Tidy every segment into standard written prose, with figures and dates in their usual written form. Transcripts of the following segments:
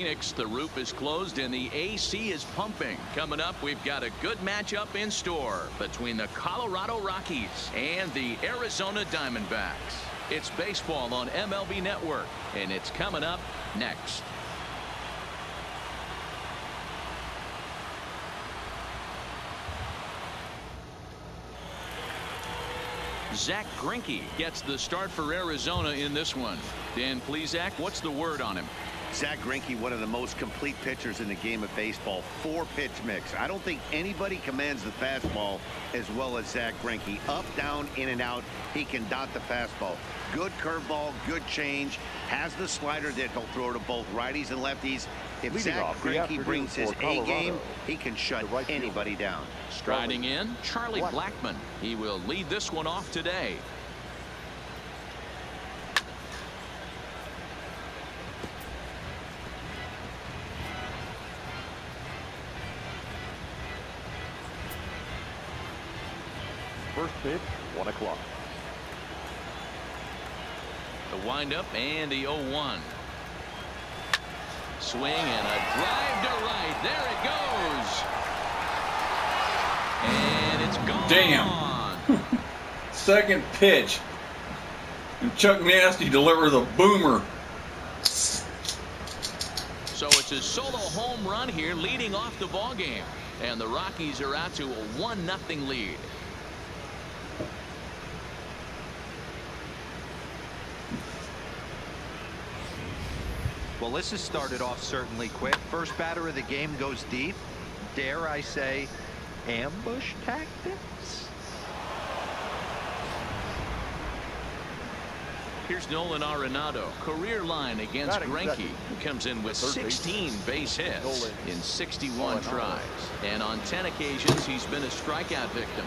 Phoenix, the roof is closed and the AC is pumping. Coming up, we've got a good matchup in store between the Colorado Rockies and the Arizona Diamondbacks. It's baseball on MLB Network, and it's coming up next. Zach Greinke gets the start for Arizona in this one. Dan Plesac, what's the word on him? Zach Greinke, one of the most complete pitchers in the game of baseball. 4-pitch mix. I don't think anybody commands the fastball as well as Zach Greinke. Up, down, in and out. He can dot the fastball. Good curveball, good change. Has the slider that he'll throw to both righties and lefties. If Zach Greinke brings his A game, he can shut anybody down. Striding in, Charlie Blackmon. He will lead this one off today. First pitch, 1 o'clock. The windup and the 0-1. Swing and a drive to right. There it goes. And it's gone. Damn. Second pitch. And Chuck Nasty delivers a boomer. So it's a solo home run here leading off the ball game. And the Rockies are out to a 1-0 lead. Well, this has started off certainly quick. First batter of the game goes deep. Dare I say, ambush tactics? Here's Nolan Arenado. Career line against Greinke, who comes in with 16 base hits in 61 tries. And on 10 occasions, he's been a strikeout victim.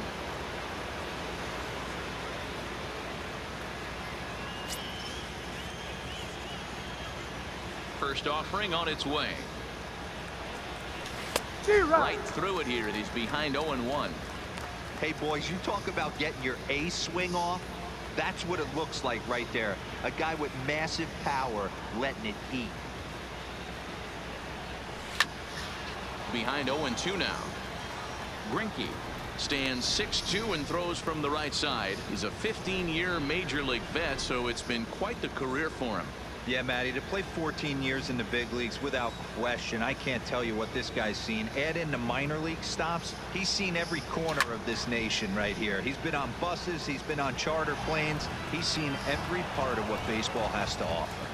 First offering on its way. Right through it here. He's behind 0-1. Hey, boys, you talk about getting your A swing off. That's what it looks like right there. A guy with massive power letting it eat. Behind 0-2 now. Greinke stands 6'2" and throws from the right side. He's a 15-year major league vet, so it's been quite the career for him. Yeah, Matty, to play 14 years in the big leagues without question, I can't tell you what this guy's seen. Add in the minor league stops, he's seen every corner of this nation right here. He's been on buses, he's been on charter planes, he's seen every part of what baseball has to offer.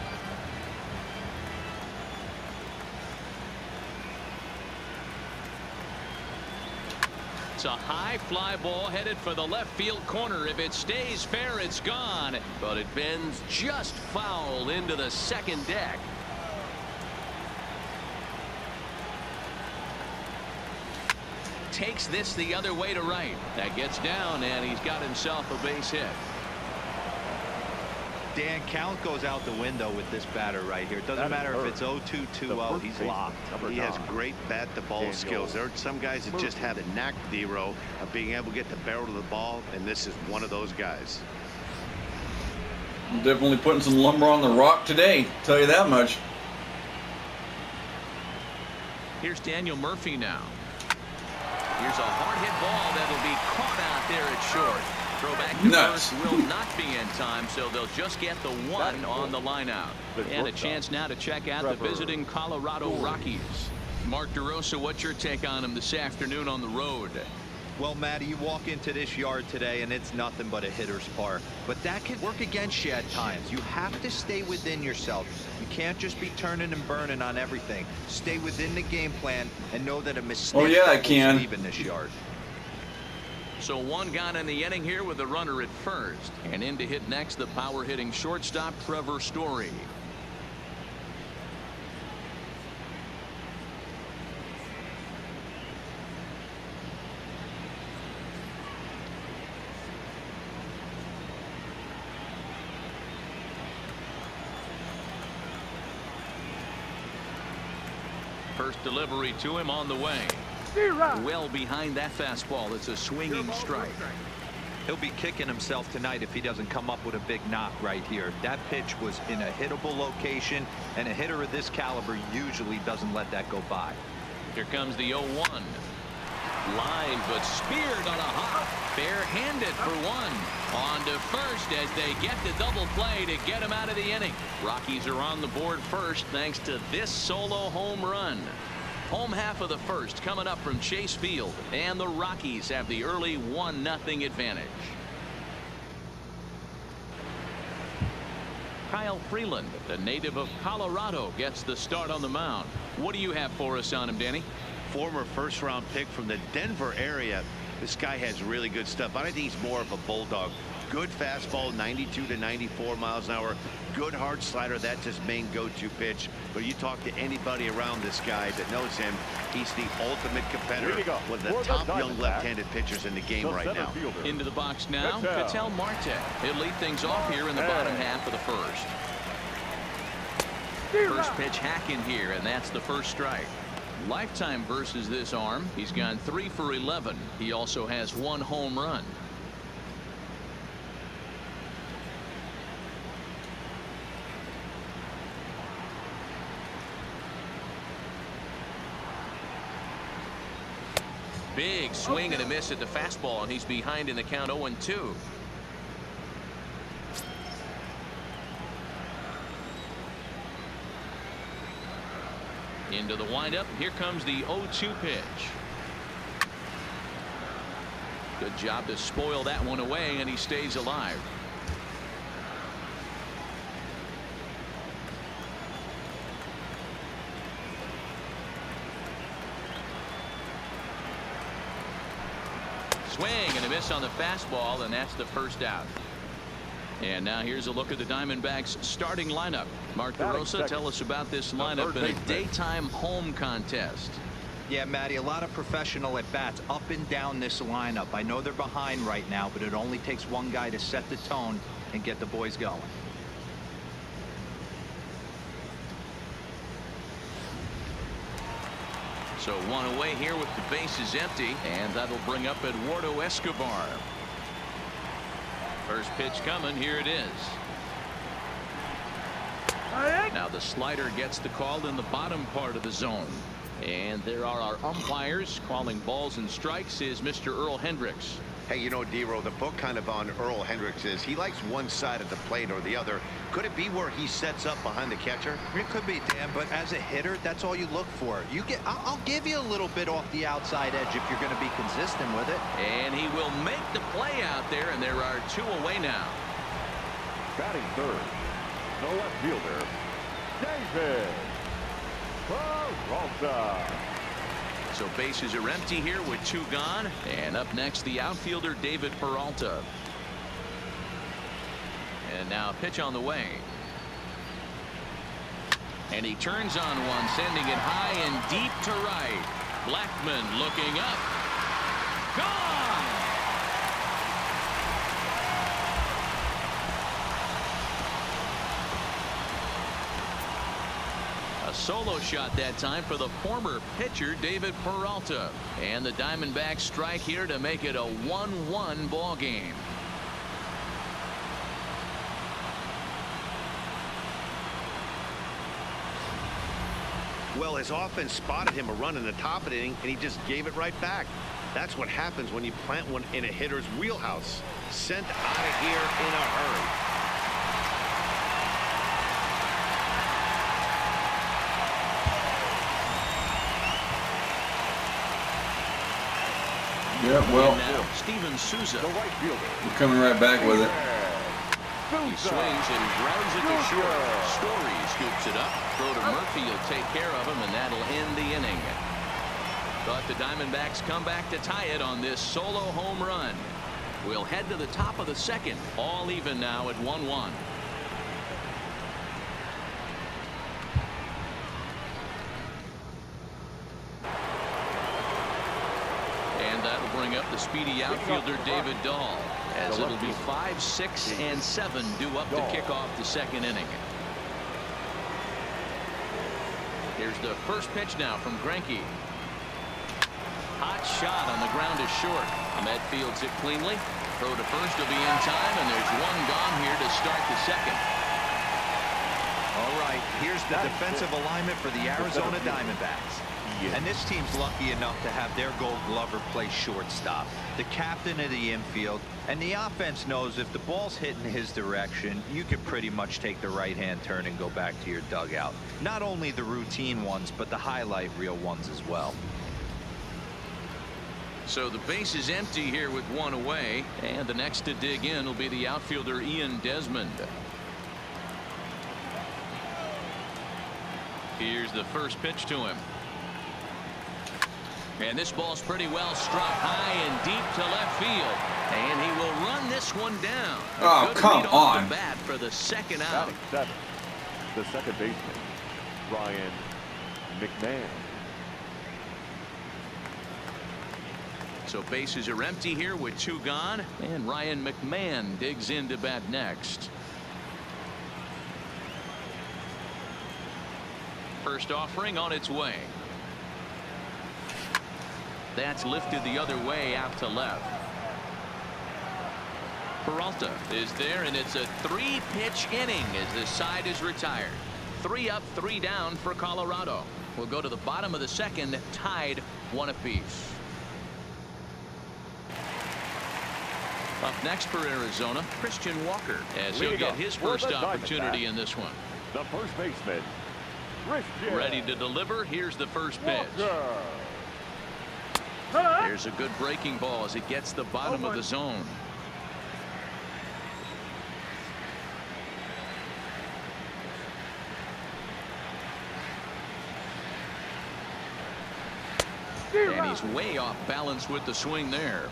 It's a high fly ball headed for the left field corner. If it stays fair, it's gone, but it bends just foul into the second deck. Takes this the other way to right. That gets down, and he's got himself a base hit. Dan, count goes out the window with this batter right here. It doesn't matter if it's 0-2, 2-0, he's locked. He has great bat-to-ball skills. There are some guys that just have the knack, Dero, of being able to get the barrel of the ball, and this is one of those guys. Definitely putting some lumber on the rock today, tell you that much. Here's Daniel Murphy now. Here's a hard hit ball that'll be caught out there at short. Throw back to first will not be in time, so they'll just get the one on the line out. And a chance now to check out the visiting Colorado Rockies. Mark DeRosa, what's your take on them this afternoon on the road? Well, Matty, you walk into this yard today and it's nothing but a hitter's park. But that can work against you at times. You have to stay within yourself. You can't just be turning and burning on everything. Stay within the game plan and know that a mistake is leaving this yard. So one gone in the inning here with the runner at first. And in to hit next, the power hitting shortstop Trevor Story. First delivery to him on the way. Well behind that fastball. It's a swinging strike. He'll be kicking himself tonight if he doesn't come up with a big knock right here. That pitch was in a hittable location, and a hitter of this caliber usually doesn't let that go by. Here comes the 0-1. Line, but speared on a hop. Bare-handed for one. On to first as they get the double play to get him out of the inning. Rockies are on the board first thanks to this solo home run. Home half of the first coming up from Chase Field, and the Rockies have the early 1-0 advantage. Kyle Freeland, the native of Colorado, gets the start on the mound. What do you have for us on him, Danny? Former first-round pick from the Denver area. This guy has really good stuff. I think he's more of a bulldog. Good fastball, 92 to 94 miles an hour. Good hard slider. That's his main go-to pitch. But you talk to anybody around this guy that knows him, he's the ultimate competitor. One of the top young left-handed pitchers in the game right now. Into the box now, Ketel Marte. He'll lead things off here in the bottom half of the first. First pitch hacking here, and that's the first strike. Lifetime versus this arm. He's gone 3 for 11. He also has 1 home run. Big swing and a miss at the fastball, and he's behind in the count 0-2. Into the windup. Here comes the 0-2 pitch. Good job to spoil that one away, and he stays alive. Swing and a miss on the fastball, and that's the first out. And now here's a look at the Diamondbacks starting lineup. Mark DeRosa, tell us about this lineup in a daytime home contest. Yeah, Matty, a lot of professional at bats up and down this lineup. I know they're behind right now, but it only takes one guy to set the tone and get the boys going. So one away here with the bases empty, and that'll bring up Eduardo Escobar. First pitch coming. Here it is. Now the slider gets the call in the bottom part of the zone. And there are our umpires calling balls and strikes is Mr. Earl Hendricks. Hey, you know, D-Row, the book kind of on Earl Hendricks is he likes one side of the plate or the other. Could it be where he sets up behind the catcher? It could be, Dan, but as a hitter, that's all you look for. I'll give you a little bit off the outside edge if you're going to be consistent with it. And he will make the play out there, and there are 2 away now. Batting third, the left fielder, David Peralta. So bases are empty here with 2 gone. And up next, the outfielder, David Peralta. And now a pitch on the way. And he turns on one, sending it high and deep to right. Blackman looking up. Gone! A solo shot that time for the former pitcher, David Peralta. And the Diamondbacks strike here to make it a 1-1 ball game. Well, his offense spotted him a run in the top of the inning, and he just gave it right back. That's what happens when you plant one in a hitter's wheelhouse. Sent out of here in a hurry. Yeah, well, now, Steven Souza. The right fielder, we're coming right back with it. He swings and grounds it to short. Story scoops it up. Throw to Murphy. He'll take care of him, and that'll end the inning. But the Diamondbacks come back to tie it on this solo home run. We'll head to the top of the second. All even now at 1-1. And that'll bring up the speedy outfielder David Dahl, as it'll be 5, 6, and 7 due up to kick off the second inning. Here's the first pitch now from Greinke. Hot shot on the ground is short. Ahmed fields it cleanly. Throw to first will be in time, and there's one gone here to start the second. All right, here's the defensive alignment for the Arizona Diamondbacks. And this team's lucky enough to have their Gold Glover play shortstop, the captain of the infield, and the offense knows if the ball's hitting his direction, you can pretty much take the right-hand turn and go back to your dugout. Not only the routine ones, but the highlight reel ones as well. So the base is empty here with one away, and the next to dig in will be the outfielder Ian Desmond. Here's the first pitch to him. And this ball's pretty well struck high and deep to left field. And he will run this one down. Oh, come on. The bat for the second out. Batting 7, the second baseman, Ryan McMahon. So bases are empty here with two gone. And Ryan McMahon digs in to bat next. First offering on its way. That's lifted the other way out to left. Peralta is there, and it's a 3-pitch inning as the side is retired. 3 up, 3 down for Colorado. We'll go to the bottom of the second, tied 1 apiece. Up next for Arizona, Christian Walker, as he'll get his first opportunity in this one. The first baseman, Christian. Ready to deliver. Here's the first pitch. Walker. Here's a good breaking ball as it gets the bottom of the zone. And he's way off balance with the swing there.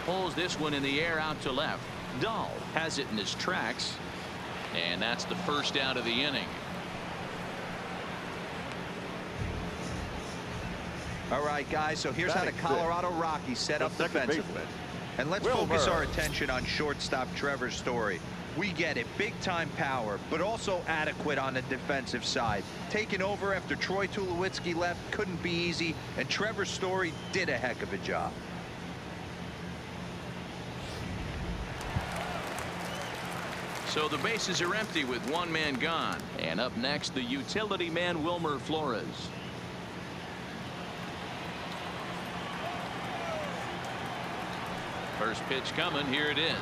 Pulls this one in the air out to left. Dahl has it in his tracks, and that's the first out of the inning. All right, guys, so here's how the Colorado Rockies set up defensively. And let's focus our attention on shortstop Trevor Story. We get it, big time power, but also adequate on the defensive side. Taking over after Troy Tulowitzki left couldn't be easy, and Trevor Story did a heck of a job. So the bases are empty with one man gone. And up next, the utility man Wilmer Flores. First pitch coming. Here it is.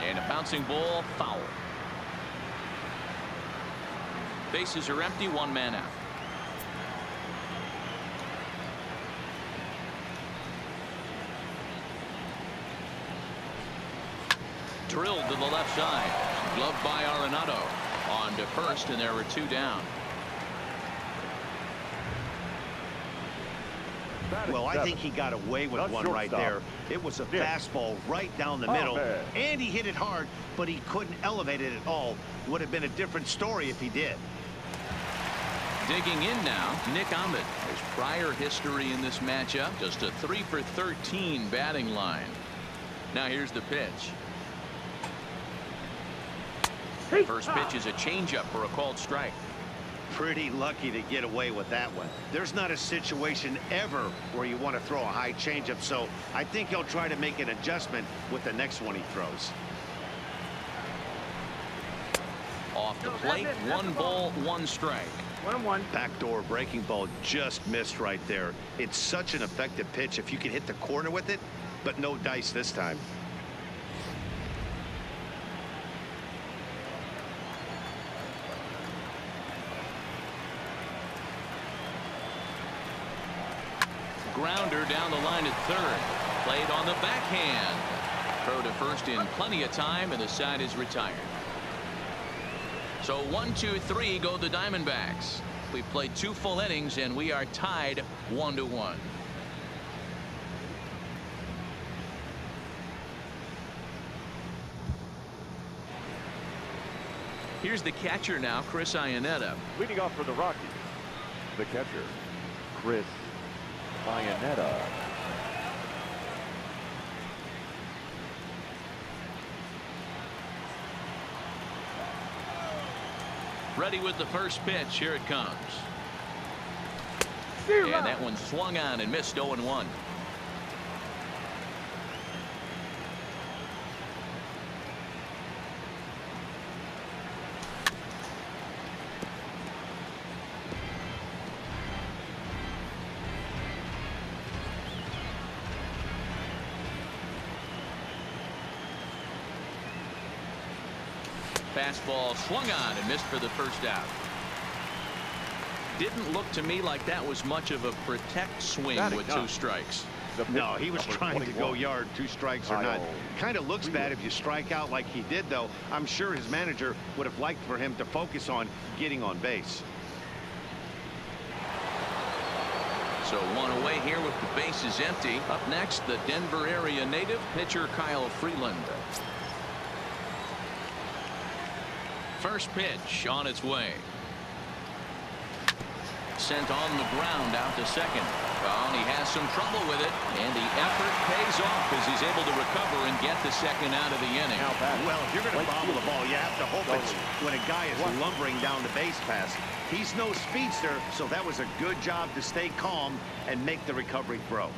And a bouncing ball, foul. Bases are empty, one man out. Drilled to the left side. Gloved by Arenado. On to first, and there were 2 down. Well, I think he got away with one right there. It was a fastball right down the middle, and he hit it hard, but he couldn't elevate it at all. Would have been a different story if he did. Digging in now, Nick Ahmed. His prior history in this matchup, just a 3 for 13 batting line. Now here's the pitch. First pitch is a changeup for a called strike. Pretty lucky to get away with that one. There's not a situation ever where you want to throw a high changeup, so I think he'll try to make an adjustment with the next one he throws. Off the plate, 1 ball, 1 strike. 1-1. Backdoor breaking ball just missed right there. It's such an effective pitch if you can hit the corner with it, but no dice this time. Grounder down the line at third. Played on the backhand. Throw to first in plenty of time, and the side is retired. So 1, 2, 3 go the Diamondbacks. We've played 2 full innings, and we are tied 1-1. Here's the catcher now, Chris Iannetta. Leading off for the Rockies, the catcher, Chris Iannetta. Ready with the first pitch. Here it comes. And that one swung on and missed. 0-1. Fastball swung on and missed for the first out. Didn't look to me like that was much of a protect swing with 2 strikes. No, he was trying to go yard, 2 strikes or not. Kind of looks bad if you strike out like he did, though. I'm sure his manager would have liked for him to focus on getting on base. So 1 away here with the bases empty. Up next, the Denver area native pitcher Kyle Freeland. First pitch on its way. Sent on the ground out to second. Well, he has some trouble with it, and the effort pays off as he's able to recover and get the second out of the inning. Well, if you're going to bobble the ball, you have to hope it's when a guy is lumbering down the base pass. He's no speedster, so that was a good job to stay calm and make the recovery throw.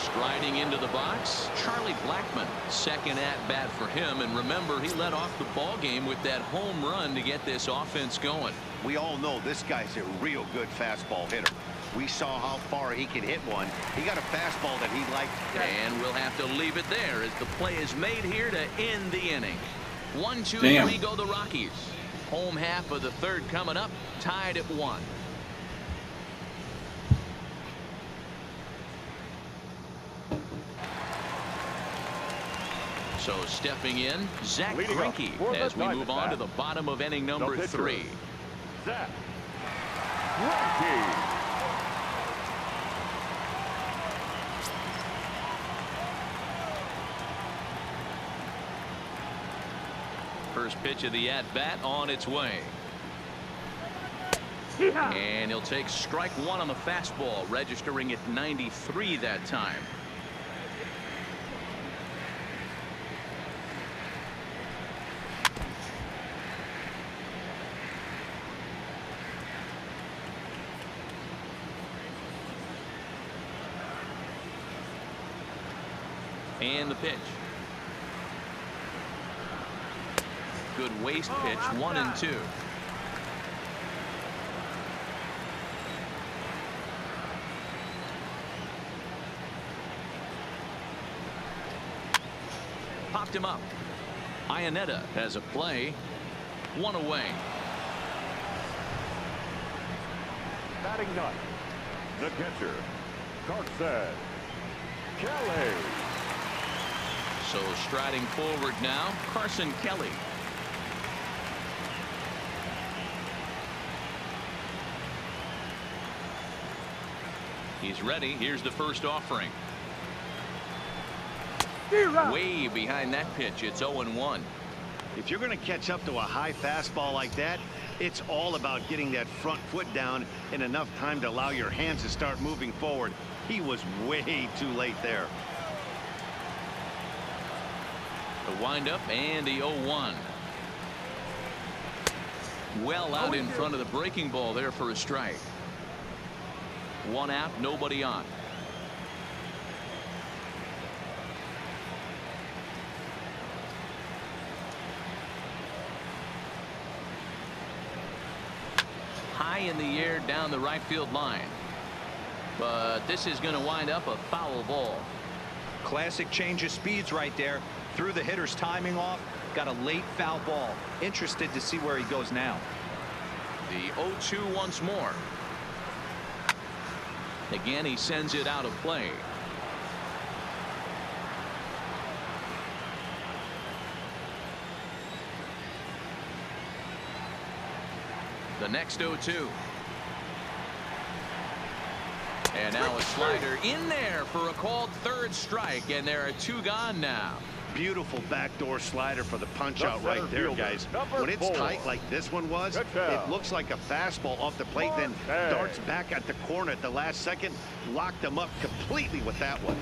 Striding into the box, Charlie Blackmon. Second at bat for him, and remember, he led off the ball game with that home run to get this offense going. We all know this guy's a real good fastball hitter. We saw how far he can hit one. He got a fastball that he liked. And we'll have to leave it there as the play is made here to end the inning. 1, 2, 3 go the Rockies. Home half of the third coming up, tied at 1. So stepping in, Zach Greinke as we move on to the bottom of inning number 3. Zach Greinke. First pitch of the at-bat on its way. And he'll take strike 1 on the fastball, registering at 93 that time. And the pitch. Good waist pitch, 1 and 2. Popped him up. Iannetta has a play. 1 away. Batting ninth, the catcher, Carson Kelly. So striding forward now, Carson Kelly. He's ready. Here's the first offering. Way behind that pitch. It's 0-1. If you're going to catch up to a high fastball like that, it's all about getting that front foot down in enough time to allow your hands to start moving forward. He was way too late there. The windup and the 0-1. Well out in front of the breaking ball there for a strike. 1 out, nobody on. High in the air down the right field line. But this is going to wind up a foul ball. Classic change of speeds right there. Threw the hitter's timing off. Got a late foul ball. Interested to see where he goes now. The 0-2 once more. Again, he sends it out of play. The next 0-2. And now a slider in there for a called third strike, and there are 2 gone now. Beautiful backdoor slider for the punch out right there, guys. When it's tight like this one was, it looks like a fastball off the plate, then darts back at the corner at the last second. Locked them up completely with that one.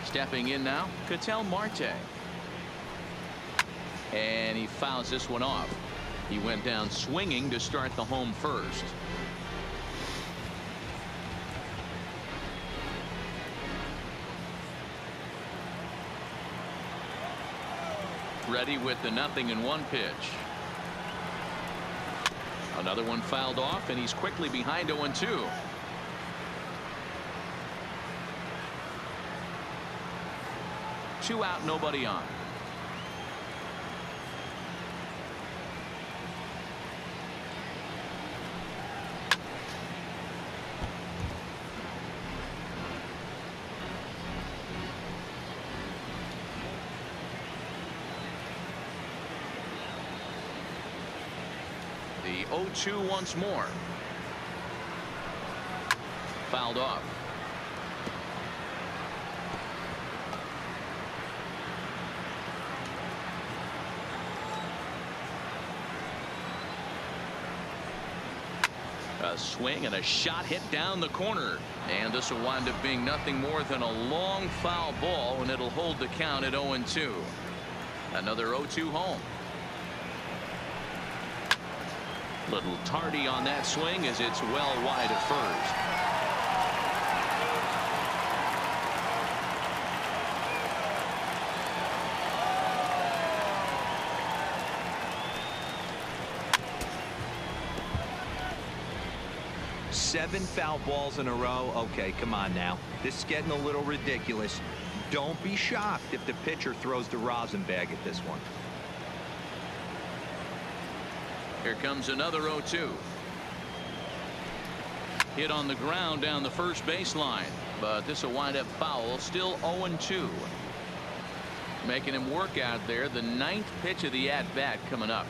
Stepping in now, Marte. And he fouls this one off. He went down swinging to start the home first. Ready with the 0-1 pitch. Another one fouled off, and he's quickly behind 0-2. Two out, nobody on. The 0-2 once more. Fouled off. A swing and a shot hit down the corner, and this will wind up being nothing more than a long foul ball, and it'll hold the count at 0-2. Another 0-2 home. Little tardy on that swing as it's well wide of first. Seven foul balls in a row. Okay, come on now. This is getting a little ridiculous. Don't be shocked if the pitcher throws the rosin bag at this one. Here comes another 0-2. Hit on the ground down the first baseline, but this will wind up foul. Still 0-2. Making him work out there. The 9th pitch of the at-bat coming up.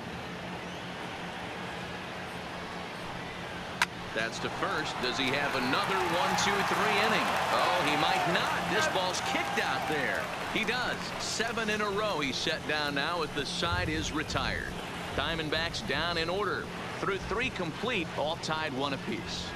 That's to first. Does he have another 1-2-3 inning? Oh, he might not. This ball's kicked out there. He does. 7 in a row he's set down now as the side is retired. Diamondbacks down in order. Through 3 complete, all tied 1 apiece.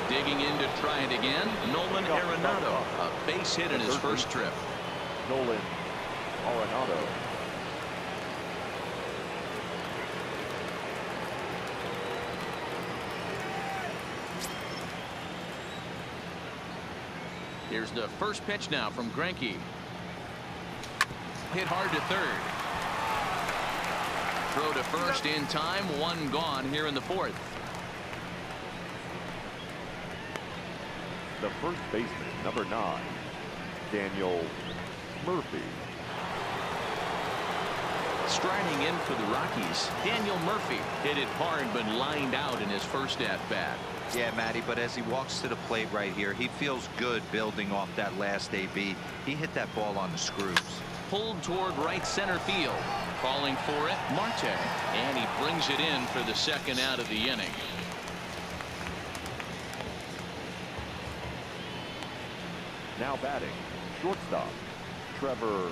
Digging in to try it again, Nolan Arenado. A base hit in his first trip. Nolan Arenado. Here's the first pitch now from Greinke. Hit hard to third. Throw to first in time. 1 gone here in the 4th. The first baseman, number 9, Daniel Murphy. Striding in for the Rockies, Daniel Murphy hit it hard but lined out in his first at-bat. Yeah, Matty, but as he walks to the plate right here, he feels good building off that last AB. He hit that ball on the screws. Pulled toward right center field. Calling for it, Marte. And he brings it in for the 2nd out of the inning. Now batting, shortstop, Trevor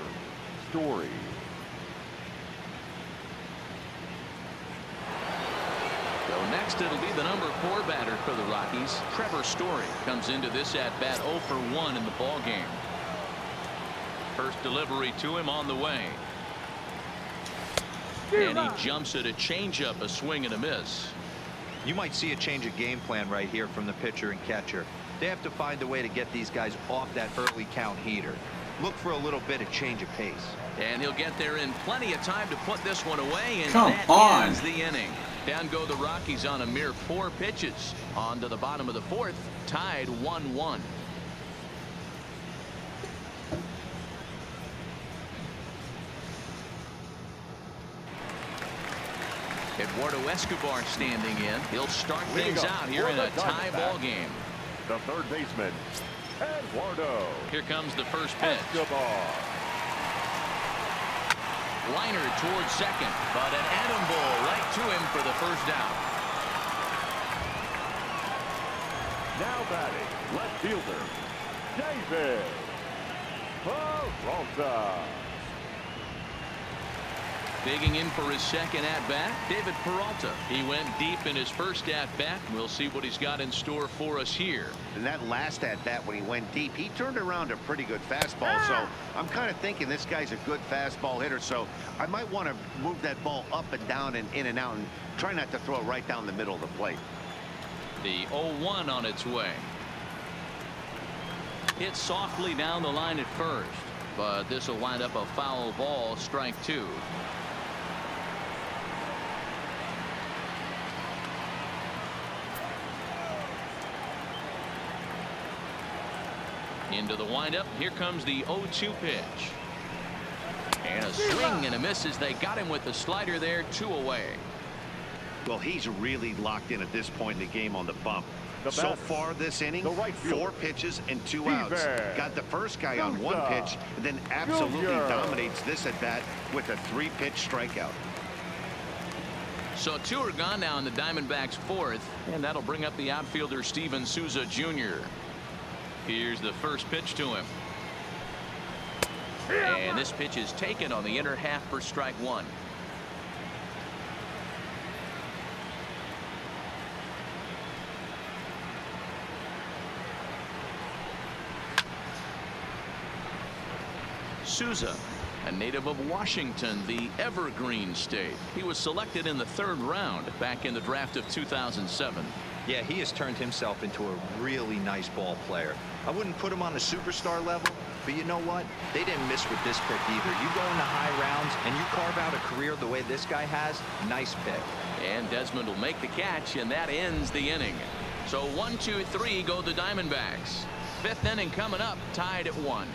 Story. So next it'll be the number 4 batter for the Rockies. Trevor Story comes into this at-bat 0 for 1 in the ball game. First delivery to him on the way. And he jumps at a changeup, a swing and a miss. You might see a change of game plan right here from the pitcher and catcher. They have to find a way to get these guys off that early count heater. Look for a little bit of change of pace. And he'll get there in plenty of time to put this one away, and Come that on. ends the inning. Down go the Rockies on a mere 4 pitches. On to the bottom of the 4th, tied 1-1. Eduardo Escobar standing in. He'll start things out here in a tie ball game. The third baseman, Eduardo. Here comes the first pitch. Escobar. Liner towards second, but an atom ball right to him for the first out. Now batting, left fielder, David Peralta. Digging in for his second at-bat, David Peralta. He went deep in his first at-bat. We'll see what he's got in store for us here. And that last at-bat, when he went deep, he turned around a pretty good fastball. So I'm kind of thinking this guy's a good fastball hitter. So I might want to move that ball up and down and in and out and try not to throw it right down the middle of the plate. The 0-1 on its way. Hit softly down the line at first, but this will wind up a foul ball, strike 2. Into the windup. Here comes the 0-2 pitch. And a swing and a miss as they got him with the slider there, 2 away. Well, he's really locked in at this point in the game on the bump. So batter, far this inning, right 4 pitches and 2 outs. Got the first guy on 1 pitch, and then absolutely dominates this at bat with a 3-pitch strikeout. So 2 are gone now in the Diamondbacks' 4th, and that'll bring up the outfielder Steven Souza Jr. Here's the first pitch to him. And this pitch is taken on the inner half for strike 1. Souza, a native of Washington, the Evergreen State. He was selected in the 3rd round back in the draft of 2007. Yeah, he has turned himself into a really nice ball player. I wouldn't put him on a superstar level, but you know what? They didn't miss with this pick either. You go into high rounds and you carve out a career the way this guy has. Nice pick. And Desmond will make the catch, and that ends the inning. So 1, 2, 3 go the Diamondbacks. 5th inning coming up, tied at 1.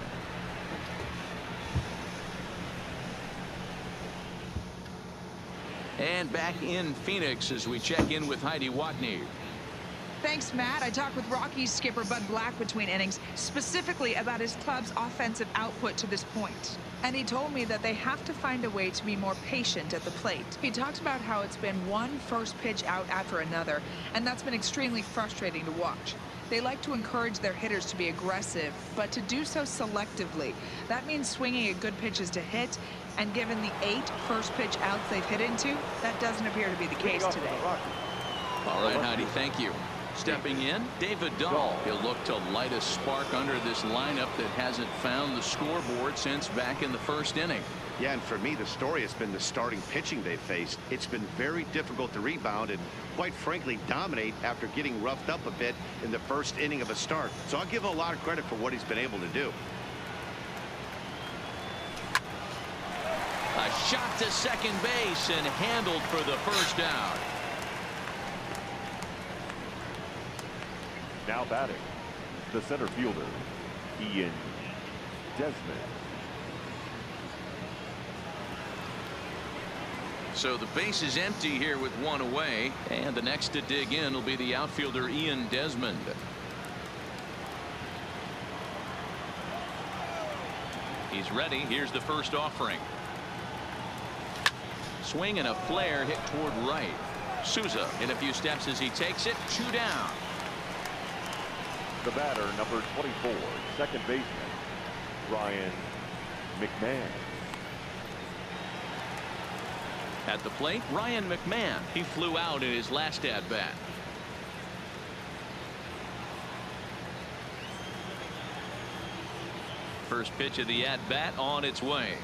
And back in Phoenix as we check in with Heidi Watney. Thanks, Matt. I talked with Rockies skipper Bud Black between innings, specifically about his club's offensive output to this point. And he told me that they have to find a way to be more patient at the plate. He talked about how it's been one first pitch out after another, and that's been extremely frustrating to watch. They like to encourage their hitters to be aggressive, but to do so selectively. That means swinging at good pitches to hit, and given the 8 first pitch outs they've hit into, that doesn't appear to be the case today. All right, Heidi, thank you. Stepping in, David Dahl. He'll look to light a spark under this lineup that hasn't found the scoreboard since back in the 1st inning. Yeah, and for me, the story has been the starting pitching they've faced. It's been very difficult to rebound and, quite frankly, dominate after getting roughed up a bit in the 1st inning of a start. So I'll give him a lot of credit for what he's been able to do. A shot to second base and handled for the 1st out. Now batting, the center fielder, Ian Desmond. So the base is empty here with 1 away, and the next to dig in will be the outfielder Ian Desmond. He's ready. Here's the first offering. Swing and a flare hit toward right. Souza in a few steps as he takes it. 2 down. The batter, number 24, second baseman, Ryan McMahon. At the plate, Ryan McMahon. He flew out in his last at-bat. First pitch of the at-bat on its way.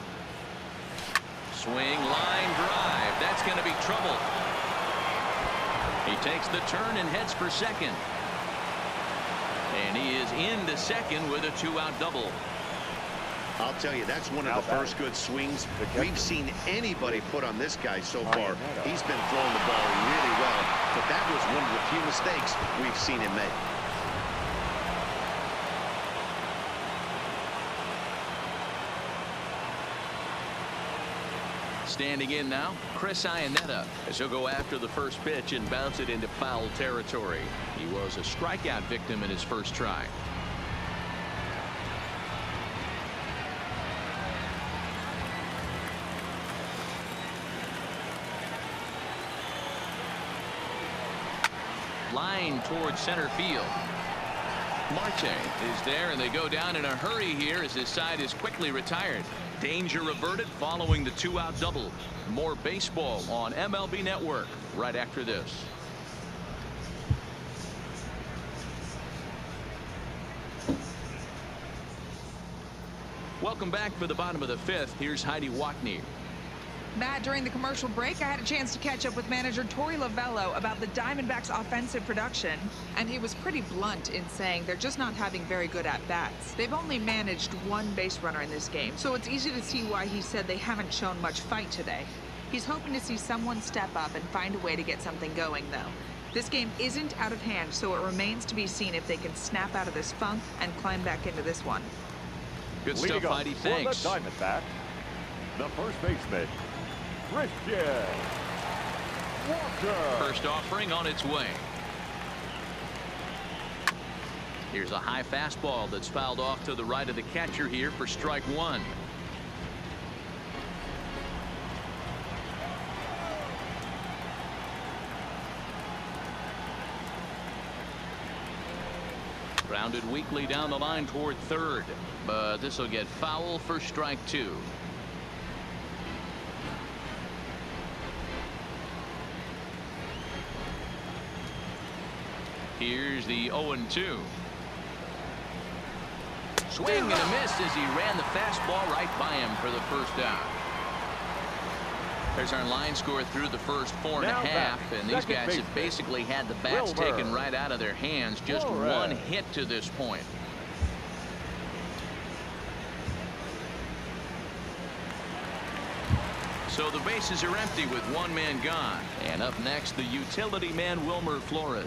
Swing, line drive. That's going to be trouble. He takes the turn and heads for second. And he is into second with a 2-out double. I'll tell you, that's one of the first good swings we've seen anybody put on this guy so far. He's been throwing the ball really well, but that was one of the few mistakes we've seen him make. Standing in now, Chris Iannetta, as he'll go after the first pitch and bounce it into foul territory. He was a strikeout victim in his first try. Line towards center field. Marte is there, and they go down in a hurry here as his side is quickly retired. Danger averted following the 2-out double. More baseball on MLB Network right after this. Welcome back for the bottom of the 5th. Here's Heidi Watney. Matt, during the commercial break, I had a chance to catch up with manager Torey Lovello about the Diamondbacks' offensive production, and he was pretty blunt in saying they're just not having very good at-bats. They've only managed one base runner in this game, so it's easy to see why he said they haven't shown much fight today. He's hoping to see someone step up and find a way to get something going, though. This game isn't out of hand, so it remains to be seen if they can snap out of this funk and climb back into this one. Good stuff, Heidi. Thanks. For the Diamondbacks, the first baseman, Christian Walker. First offering on its way. Here's a high fastball that's fouled off to the right of the catcher here for strike one. Grounded weakly down the line toward third, but this will get foul for strike two. Here's the 0-2. Swing and a miss as he ran the fastball right by him for the first out. There's our line score through the first 4.5, and these guys have basically had the bats taken right out of their hands. Just one hit to this point. So the bases are empty with one man gone. And up next, the utility man, Wilmer Flores.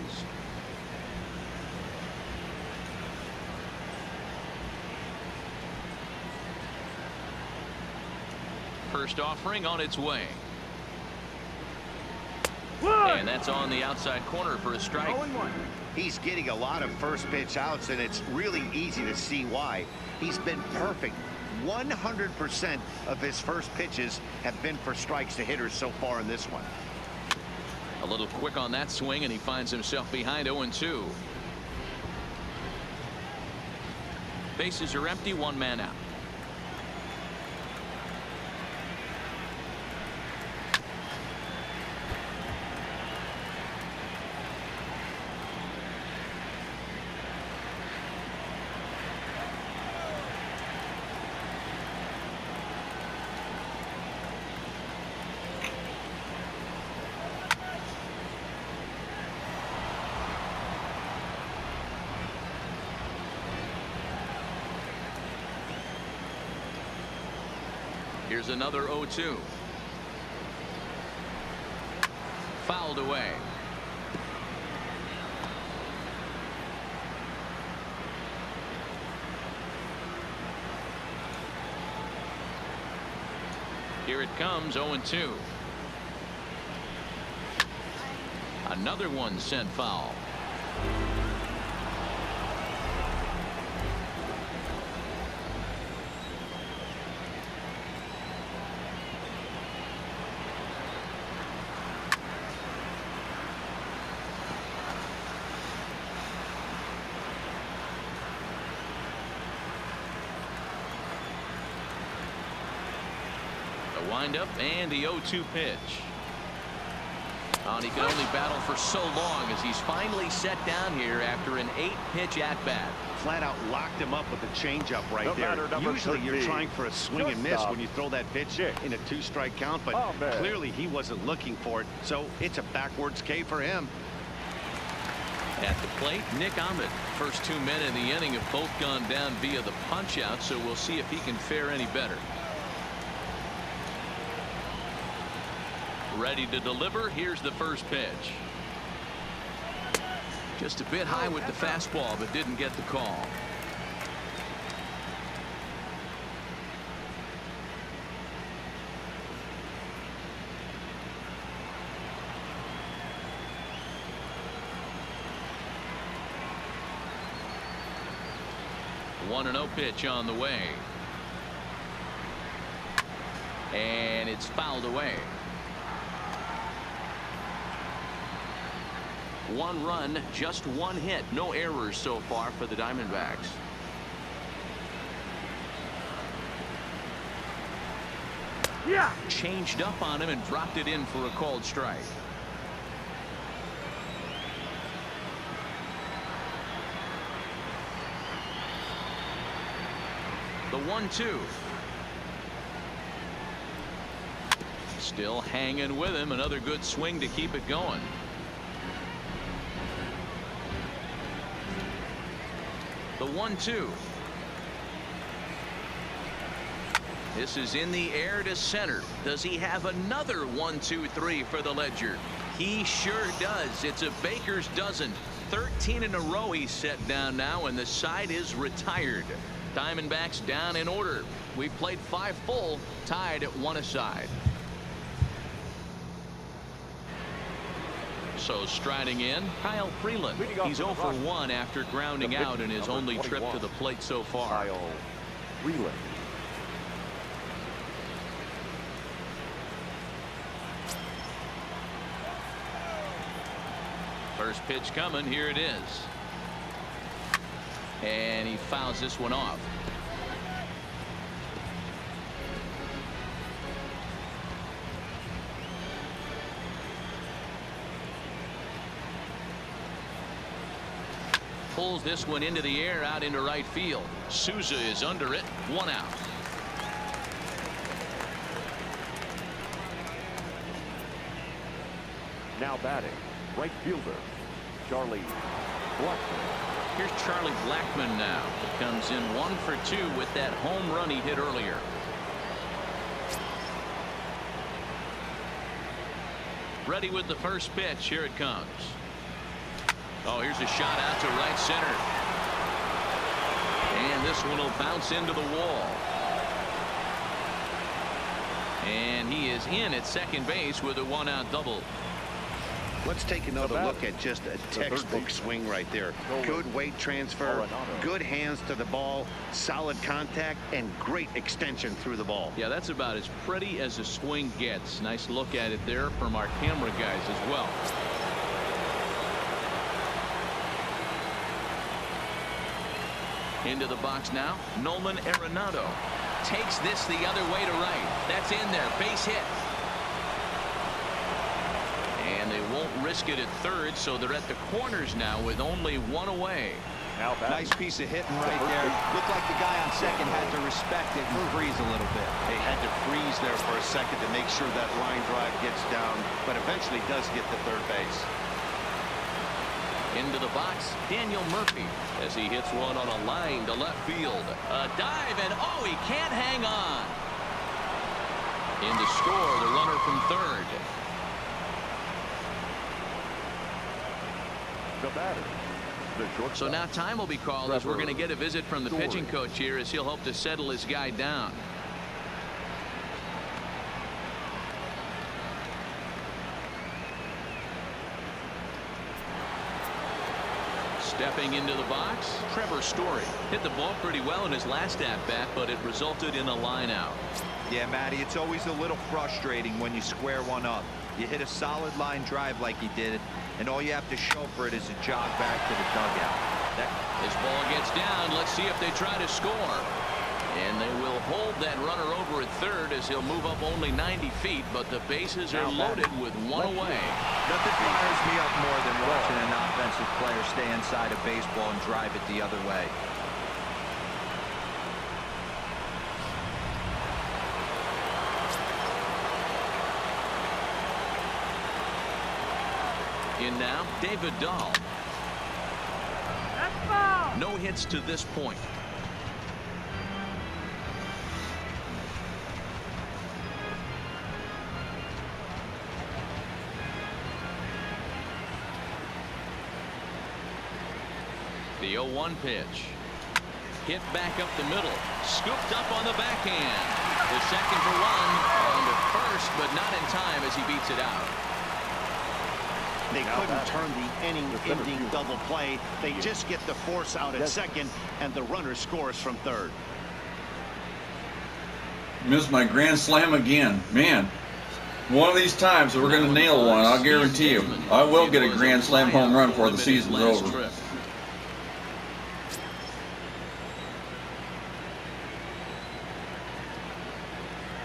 First offering on its way. And that's on the outside corner for a strike. He's getting a lot of first pitch outs, and it's really easy to see why. He's been perfect. 100% of his first pitches have been for strikes to hitters so far in this one. A little quick on that swing, and he finds himself behind 0-2. Bases are empty, one man out. Here's another 0-2. Fouled away. Here it comes, 0-2. Another one sent foul. Windup and the 0-2 pitch. And he can only battle for so long as he's finally set down here after an 8-pitch at-bat. Flat out locked him up with a changeup right there. Usually you're trying for a swing and miss when you throw that pitch in a 2-strike count, but clearly he wasn't looking for it, so it's a backwards K for him. At the plate, Nick Ahmed. First 2 men in the inning have both gone down via the punch-out, so we'll see if he can fare any better. Ready to deliver. Here's the first pitch. Just a bit high with the fastball, but didn't get the call. The 1-0 pitch on the way. And it's fouled away. 1 run, just 1 hit. No errors so far for the Diamondbacks. Yeah. Changed up on him and dropped it in for a called strike. The 1-2. Still hanging with him. Another good swing to keep it going. The 1-2. This is in the air to center. Does he have another 1-2-3 for the ledger? He sure does. It's a baker's dozen. 13 in a row he's set down now, and the side is retired. Diamondbacks down in order. We've played 5 full, tied at 1 aside. So striding in, Kyle Freeland. He's 0 for 1 after grounding out in his only trip to the plate so far. Kyle Freeland. First pitch coming. Here it is. And he fouls this one off. Pulls this one into the air out into right field. Souza is under it. 1 out. Now batting, right fielder, Charlie Blackmon. Here's Charlie Blackmon now. Comes in 1 for 2 with that home run he hit earlier. Ready with the first pitch. Here it comes. Oh, here's a shot out to right center. And this one will bounce into the wall. And he is in at second base with a 1-out double. Let's take another look at just a textbook swing right there. Good weight transfer, good hands to the ball, solid contact, and great extension through the ball. Yeah, that's about as pretty as a swing gets. Nice look at it there from our camera guys as well. Into the box now, Nolan Arenado takes this the other way to right. That's in there, base hit. And they won't risk it at third, so they're at the corners now with only 1 away. Now nice piece of hitting right there. Looked like the guy on second had to respect it and freeze a little bit. They had to freeze there for a second to make sure that line drive gets down, but eventually does get to third base. Into the box, Daniel Murphy, as he hits one on a line to left field. A dive, and oh, he can't hang on. In to score, the runner from third. The batter, the shortstop. So now time will be called as we're going to get a visit from the pitching coach here as he'll hope to settle his guy down. Stepping into the box, Trevor Story hit the ball pretty well in his last at-bat, but it resulted in a line out. Yeah, Matty, it's always a little frustrating when you square one up. You hit a solid line drive like he did, and all you have to show for it is a jog back to the dugout. This ball gets down. Let's see if they try to score. And they will hold that runner over at third as he'll move up only 90 feet, but the bases are loaded with 1 away. Nothing fires me up more than watching an offensive player stay inside a baseball and drive it the other way. In now, David Dahl. No hits to this point. The 0-1 pitch. Hit back up the middle. Scooped up on the backhand. The second for 1 on the first, but not in time as he beats it out. They couldn't turn the inning-ending double play. They just get the force out at second, and the runner scores from third. Missed my grand slam again. Man, One of these times we're going to nail one. I'll guarantee you. I will get a grand slam home run before the season's over.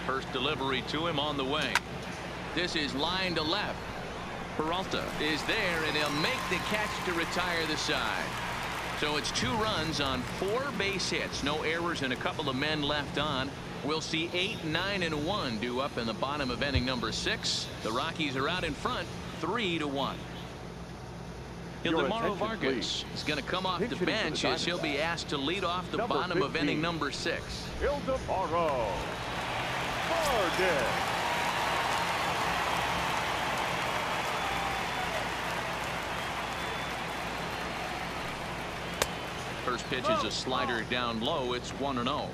First delivery to him on the way. This is line to left. Peralta is there, and he'll make the catch to retire the side. So it's 2 runs on 4 base hits. No errors and a couple of men left on. We'll see 8, 9, and 1 due up in the bottom of inning number 6. The Rockies are out in front 3-1. Ildemaro Vargas is going to come off the bench as he'll be asked to lead off the bottom of inning number 6. Ildemaro Vargas. First pitch is a slider down low. It's 1-0.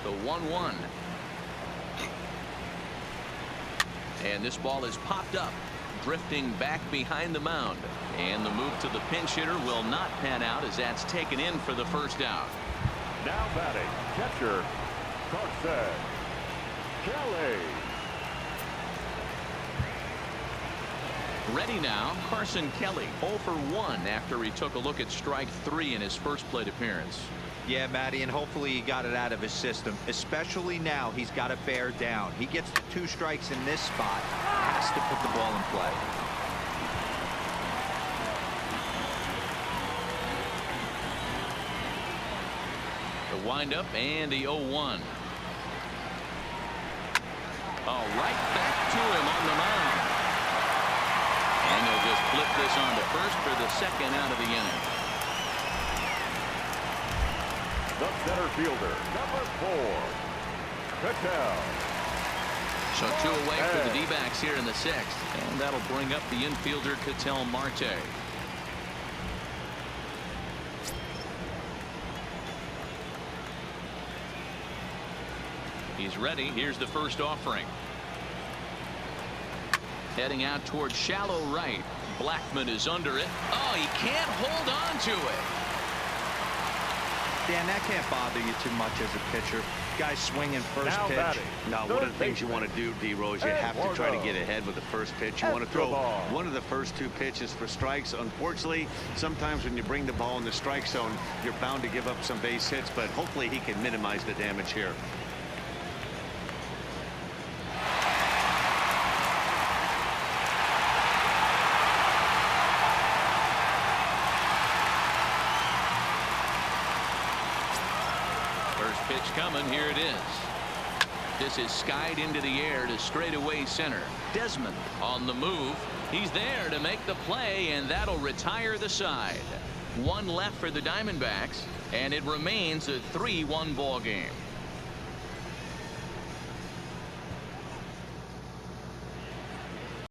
The 1-1. And this ball is popped up, drifting back behind the mound. And the move to the pinch hitter will not pan out as that's taken in for the first out. Now batting, catcher, Carson Kelly. Ready now, Carson Kelly, 0 for 1 after he took a look at strike 3 in his first plate appearance. Yeah, Matty, and hopefully he got it out of his system, especially now he's got to bear down. He gets the 2 strikes in this spot, has to put the ball in play. The windup and the 0-1. Oh, right back to him on the mound. And they'll just flip this on to first for the second out of the inning. The center fielder, number 4, Patel. So 2 away for the D-backs here in the 6th. And that'll bring up the infielder, Ketel Marte. He's ready. Here's the first offering. Heading out towards shallow right. Blackman is under it. Oh, he can't hold on to it. Dan, that can't bother you too much as a pitcher. Guy swinging first Now pitch. batting, Now, one of the things you want to do, D-Rose, you have to try to get ahead with the first pitch. You want to throw one of the first 2 pitches for strikes. Unfortunately, sometimes when you bring the ball in the strike zone, you're bound to give up some base hits, but hopefully he can minimize the damage here. First pitch coming. Here it is. This is skied into the air to straightaway center. Desmond on the move. He's there to make the play, and that'll retire the side. 1 left for the Diamondbacks, and it remains a 3-1 ball game.